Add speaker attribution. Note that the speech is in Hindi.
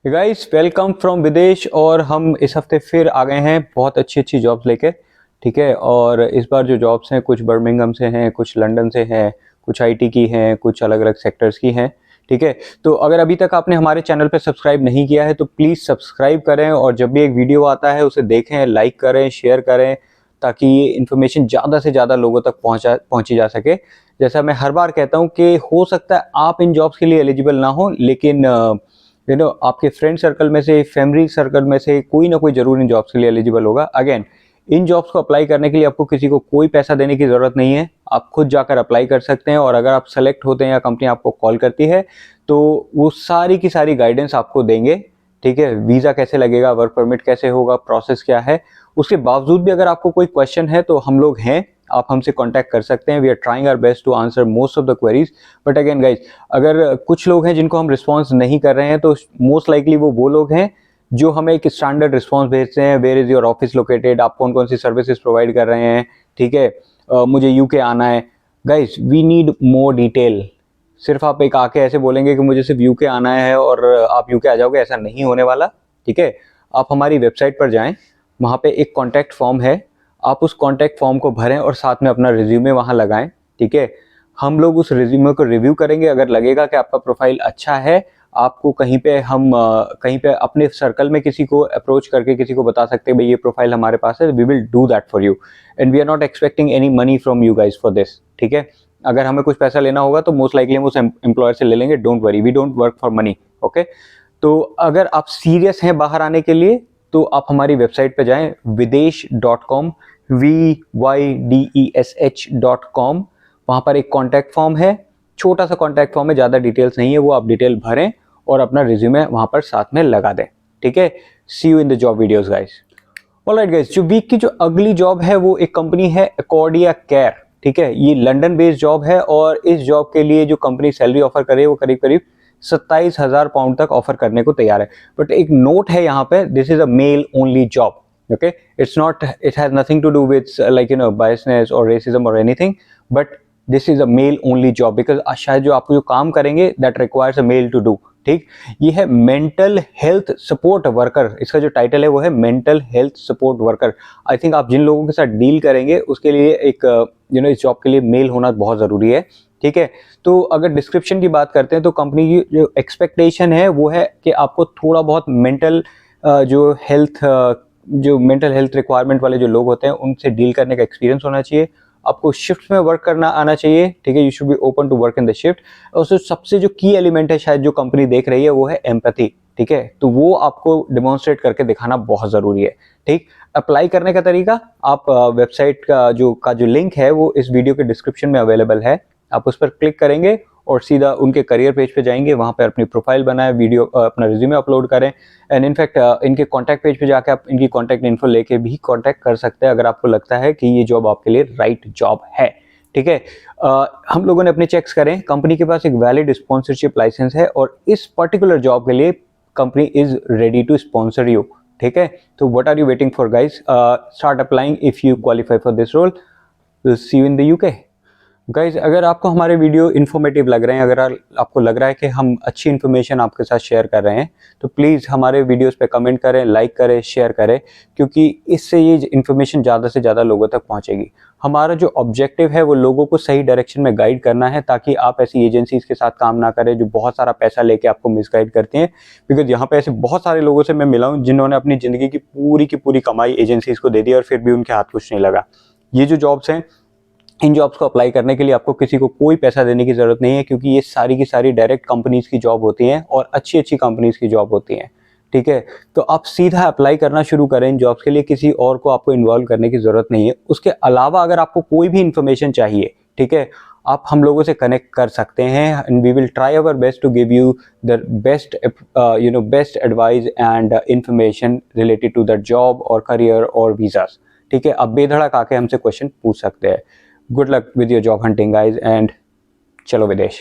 Speaker 1: गाइस वेलकम फ्रॉम विदेश। और हम इस हफ्ते फिर आ गए हैं बहुत अच्छी अच्छी जॉब्स लेकर। ठीक है, और इस बार जो जॉब्स हैं कुछ बर्मिंघम से हैं, कुछ लंदन से हैं, कुछ आईटी की हैं, कुछ अलग अलग सेक्टर्स की हैं। ठीक है, तो अगर अभी तक आपने हमारे चैनल पर सब्सक्राइब नहीं किया है तो प्लीज़ सब्सक्राइब करें, और जब भी एक वीडियो आता है उसे देखें, लाइक करें, शेयर करें, ताकि ये इन्फॉर्मेशन ज़्यादा से ज़्यादा लोगों तक पहुँची जा सके। जैसा मैं हर बार कहता हूँ कि हो सकता है आप इन जॉब्स के लिए एलिजिबल ना हो, लेकिन आपके फ्रेंड सर्कल में से, फैमिली सर्कल में से कोई ना कोई जरूर इन जॉब्स के लिए एलिजिबल होगा। अगेन, इन जॉब्स को अप्लाई करने के लिए आपको किसी को कोई पैसा देने की जरूरत नहीं है, आप खुद जाकर अप्लाई कर सकते हैं। और अगर आप सेलेक्ट होते हैं या कंपनी आपको कॉल करती है तो वो सारी की सारी गाइडेंस आपको देंगे। ठीक है, वीज़ा कैसे लगेगा, वर्क परमिट कैसे होगा, प्रोसेस क्या है। उसके बावजूद भी अगर आपको कोई क्वेश्चन है तो हम लोग हैं, आप हमसे कांटेक्ट कर सकते हैं। We are trying our best to answer most of the queries. But again guys, अगर कुछ लोग हैं जिनको हम रिस्पॉन्स नहीं कर रहे हैं तो मोस्ट लाइकली वो लोग हैं जो हमें एक स्टैंडर्ड रिस्पॉन्स भेजते हैं। Where is your office located, आप कौन कौन सी सर्विसेज प्रोवाइड कर रहे हैं। ठीक है, मुझे यूके आना है। Guys we need more detail. सिर्फ आप एक आके ऐसे बोलेंगे कि मुझे सिर्फ यूके आना है और आप यूके आ जाओगे, ऐसा नहीं होने वाला। ठीक है, आप हमारी वेबसाइट पर जाएं, वहाँ पे एक कॉन्टैक्ट फॉर्म है, आप उस कॉन्टैक्ट फॉर्म को भरें और साथ में अपना रिज्यूमे वहाँ लगाएं। ठीक है, हम लोग उस रिज्यूमे को रिव्यू करेंगे। अगर लगेगा कि आपका प्रोफाइल अच्छा है, आपको कहीं पे हम कहीं पे अपने सर्कल में किसी को अप्रोच करके किसी को बता सकते हैं भाई ये प्रोफाइल हमारे पास है, we will do that for you and we are not expecting any money from you guys for this. ठीक है, अगर हमें कुछ पैसा लेना होगा तो मोस्ट लाइकली हम उस एम्प्लॉयर से ले लेंगे। Don't worry, we don't work for money. Okay, तो अगर आप सीरियस हैं बाहर आने के लिए तो आप हमारी वेबसाइट पे जाएं, videsh.com, VYDESH.com। वहाँ पर एक कॉन्टैक्ट फॉर्म है, छोटा सा कॉन्टैक्ट फॉर्म है, ज़्यादा डिटेल्स नहीं है, वो आप डिटेल भरें और अपना रिज्यूमे वहाँ पर साथ में लगा दें। ठीक है, see you in the job videos guys. Alright guys, जो वीक की जो अगली जॉब है वो एक कंपनी है अकॉर्डिया केयर। ठीक है, ये लंदन बेस्ड जॉब है और इस जॉब के लिए जो कंपनी सैलरी ऑफर करे वो करीब करीब 27,000 पाउंड तक ऑफर करने को तैयार है। बट एक नोट है यहाँ पे, this is a male only job. Okay, it's not, it has nothing to do with like biasness और रेसिज्म और anything, but this is a male only job because शायद जो आपको जो काम करेंगे that requires a male to do. ठीक, ये है मेंटल हेल्थ सपोर्ट वर्कर, इसका जो टाइटल है वो है mental health support worker. I think आप जिन लोगों के साथ डील करेंगे उसके लिए एक इस जॉब के लिए मेल होना बहुत ज़रूरी है। ठीक है, तो अगर डिस्क्रिप्शन की बात करते हैं तो कंपनी की जो एक्सपेक्टेशन है वो है कि आपको थोड़ा बहुत मेंटल जो मेंटल हेल्थ रिक्वायरमेंट वाले जो लोग होते हैं उनसे डील करने का एक्सपीरियंस होना चाहिए। आपको शिफ्ट में वर्क करना आना चाहिए। ठीक है, you should be open to work in the shift. और सबसे जो की एलिमेंट है शायद जो कंपनी देख रही है वो है एम्पैथी। ठीक है, तो वो आपको डिमॉन्स्ट्रेट करके दिखाना बहुत ज़रूरी है। ठीक, अप्लाई करने का तरीका, आप वेबसाइट का जो लिंक है वो इस वीडियो के डिस्क्रिप्शन में अवेलेबल है। आप उस पर क्लिक करेंगे और सीधा उनके करियर पेज पे जाएंगे, वहाँ पर अपनी प्रोफाइल बनाएं, वीडियो अपना रिज्यूमे अपलोड करें एंड इनफैक्ट इनके कॉन्टैक्ट पेज पे जाके आप इनकी कॉन्टैक्ट इन्फो लेके भी कॉन्टैक्ट कर सकते हैं अगर आपको लगता है कि ये जॉब आपके लिए राइट जॉब है। ठीक है, हम लोगों ने अपने चेक्स करें, कंपनी के पास एक वैलिड स्पॉन्सरशिप लाइसेंस है और इस पर्टिकुलर जॉब के लिए company is ready to sponsor you. ठीक है, तो what are you waiting for guys, start applying if you qualify for this role. Will see you in the UK. Guys, अगर आपको हमारे वीडियो इन्फॉर्मेटिव लग रहे हैं, अगर आपको लग रहा है कि हम अच्छी इन्फॉर्मेशन आपके साथ शेयर कर रहे हैं तो प्लीज़ हमारे वीडियोस पे कमेंट करें, लाइक करें, शेयर करें, क्योंकि इससे ये इन्फॉर्मेशन ज़्यादा से ज़्यादा लोगों तक पहुंचेगी। हमारा जो ऑब्जेक्टिव है वो लोगों को सही डायरेक्शन में गाइड करना है, ताकि आप ऐसी एजेंसीज के साथ काम ना करें जो बहुत सारा पैसा लेके आपको मिसगाइड करती हैं। बिकॉज यहाँ पे ऐसे बहुत सारे लोगों से मैं मिला हूँ जिन्होंने अपनी ज़िंदगी की पूरी कमाई एजेंसीज को दे दी और फिर भी उनके हाथ कुछ नहीं लगा। ये जो जॉब्स हैं, इन जॉब्स को अप्लाई करने के लिए आपको किसी को कोई पैसा देने की ज़रूरत नहीं है, क्योंकि ये सारी की सारी डायरेक्ट कंपनीज़ की जॉब होती हैं और अच्छी अच्छी कंपनीज़ की जॉब होती हैं। ठीक है, तो आप सीधा अप्लाई करना शुरू करें इन जॉब्स के लिए, किसी और को आपको इन्वॉल्व करने की ज़रूरत नहीं है। उसके अलावा अगर आपको कोई भी इन्फॉर्मेशन चाहिए, ठीक है, आप हम लोगों से कनेक्ट कर सकते हैं and we will try our best to give you the best advice and information related to that job और करियर और वीज़ास। ठीक है, आप बेधड़क आके हमसे क्वेश्चन पूछ सकते हैं। Good luck with your job hunting guys and chalo Videsh।